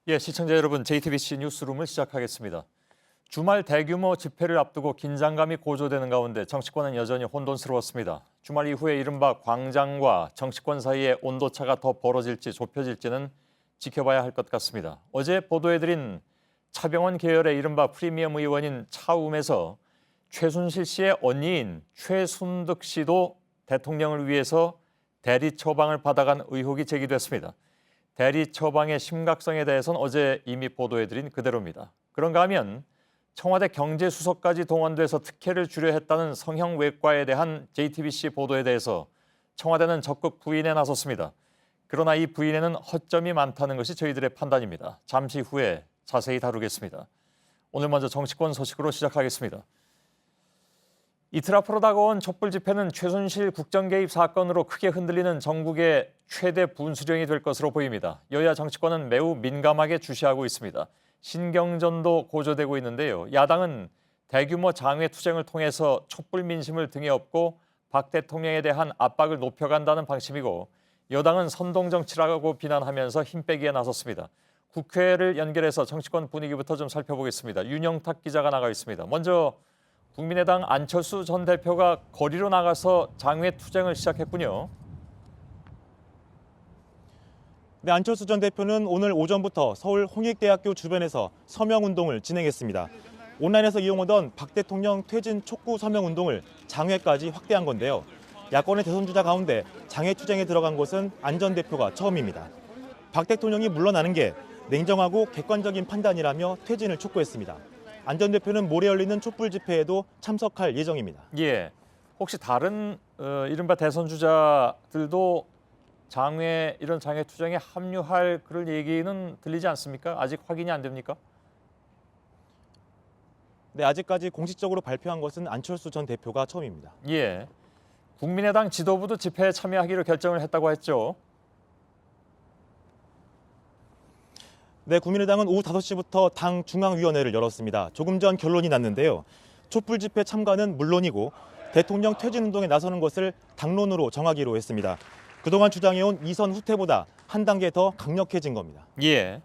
예, 시청자 여러분, JTBC 뉴스룸을 시작하겠습니다. 주말 대규모 집회를 앞두고 긴장감이 고조되는 가운데 정치권은 여전히 혼돈스러웠습니다. 주말 이후에 이른바 광장과 정치권 사이의 온도차가 더 벌어질지 좁혀질지는 지켜봐야 할 것 같습니다. 어제 보도해드린 차병원 계열의 이른바 프리미엄 의원인 차움에서 최순실 씨의 언니인 최순득 씨도 대통령을 위해서 대리 처방을 받아간 의혹이 제기됐습니다. 대리 처방의 심각성에 대해서는 어제 이미 보도해드린 그대로입니다. 그런가 하면 청와대 경제수석까지 동원돼서 특혜를 주려 했다는 성형외과에 대한 JTBC 보도에 대해서 청와대는 적극 부인에 나섰습니다. 그러나 이 부인에는 허점이 많다는 것이 저희들의 판단입니다. 잠시 후에 자세히 다루겠습니다. 오늘 먼저 정치권 소식으로 시작하겠습니다. 이틀 앞으로 다가온 촛불 집회는 최순실 국정 개입 사건으로 크게 흔들리는 전국의 최대 분수령이 될 것으로 보입니다. 여야 정치권은 매우 민감하게 주시하고 있습니다. 신경전도 고조되고 있는데요. 야당은 대규모 장외 투쟁을 통해서 촛불 민심을 등에 업고 박 대통령에 대한 압박을 높여간다는 방침이고 여당은 선동정치라고 비난하면서 힘 빼기에 나섰습니다. 국회를 연결해서 정치권 분위기부터 좀 살펴보겠습니다. 윤영탁 기자가 나가 있습니다. 먼저 국민의당 안철수 전 대표가 거리로 나가서 장외 투쟁을 시작했군요. 네, 안철수 전 대표는 오늘 오전부터 서울 홍익대학교 주변에서 서명운동을 진행했습니다. 온라인에서 이용하던 박 대통령 퇴진 촉구 서명운동을 장외까지 확대한 건데요. 야권의 대선주자 가운데 장외 투쟁에 들어간 곳은 안 전 대표가 처음입니다. 박 대통령이 물러나는 게 냉정하고 객관적인 판단이라며 퇴진을 촉구했습니다. 안 전 대표는 모레 열리는 촛불 집회에도 참석할 예정입니다. 예, 혹시 다른 이른바 대선 주자들도 이런 장외 투쟁에 합류할 그런 얘기는 들리지 않습니까? 아직 확인이 안 됩니까? 네, 아직까지 공식적으로 발표한 것은 안철수 전 대표가 처음입니다. 예, 국민의당 지도부도 집회에 참여하기로 결정을 했다고 했죠. 네, 국민의당은 오후 5시부터 당 중앙위원회를 열었습니다. 조금 전 결론이 났는데요. 촛불 집회 참가는 물론이고 대통령 퇴진 운동에 나서는 것을 당론으로 정하기로 했습니다. 그동안 주장해온 이선 후퇴보다 한 단계 더 강력해진 겁니다. 예,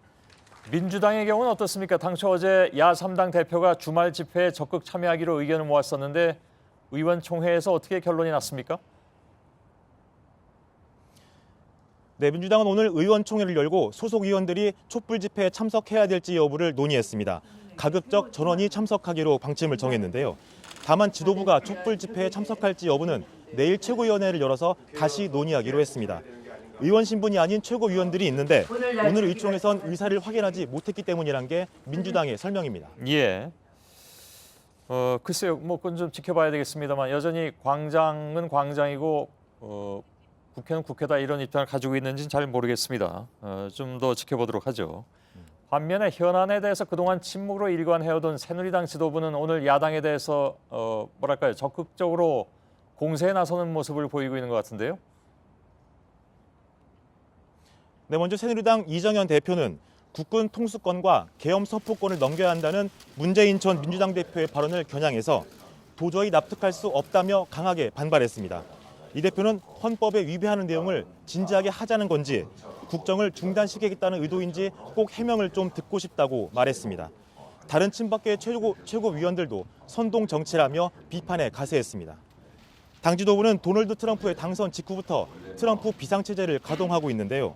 민주당의 경우는 어떻습니까? 당초 어제 야3당 대표가 주말 집회에 적극 참여하기로 의견을 모았었는데 의원총회에서 어떻게 결론이 났습니까? 네, 민주당은 오늘 의원총회를 열고 소속 의원들이 촛불 집회에 참석해야 될지 여부를 논의했습니다. 가급적 전원이 참석하기로 방침을 정했는데요. 다만 지도부가 촛불 집회에 참석할지 여부는 내일 최고위원회를 열어서 다시 논의하기로 했습니다. 의원 신분이 아닌 최고위원들이 있는데 오늘 의총에선 의사를 확인하지 못했기 때문이란 게 민주당의 설명입니다. 예. 글쎄요, 그건 좀 지켜봐야 되겠습니다만 여전히 광장은 광장이고 국회는 국회다 이런 입장을 가지고 있는지는 잘 모르겠습니다. 좀 더 지켜보도록 하죠. 반면에 현안에 대해서 그동안 침묵으로 일관해오던 새누리당 지도부는 오늘 야당에 대해서 적극적으로 공세에 나서는 모습을 보이고 있는 것 같은데요. 네, 먼저 새누리당 이정현 대표는 국군 통수권과 계엄 서포권을 넘겨야 한다는 문재인 전 민주당 대표의 발언을 겨냥해서 도저히 납득할 수 없다며 강하게 반발했습니다. 이 대표는 헌법에 위배하는 내용을 진지하게 하자는 건지 국정을 중단시키겠다는 의도인지 꼭 해명을 좀 듣고 싶다고 말했습니다. 다른 친박계 최고위원들도 선동 정치라며 비판에 가세했습니다. 당 지도부는 도널드 트럼프의 당선 직후부터 트럼프 비상체제를 가동하고 있는데요.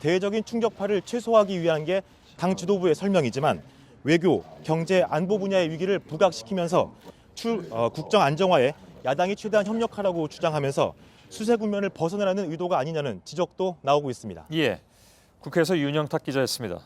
대외적인 충격파를 최소화하기 위한 게 당 지도부의 설명이지만 외교, 경제, 안보 분야의 위기를 부각시키면서 국정 안정화에 야당이 최대한 협력하라고 주장하면서 수세 국면을 벗어나라는 의도가 아니냐는 지적도 나오고 있습니다. 예, 국회에서 윤영탁 기자였습니다.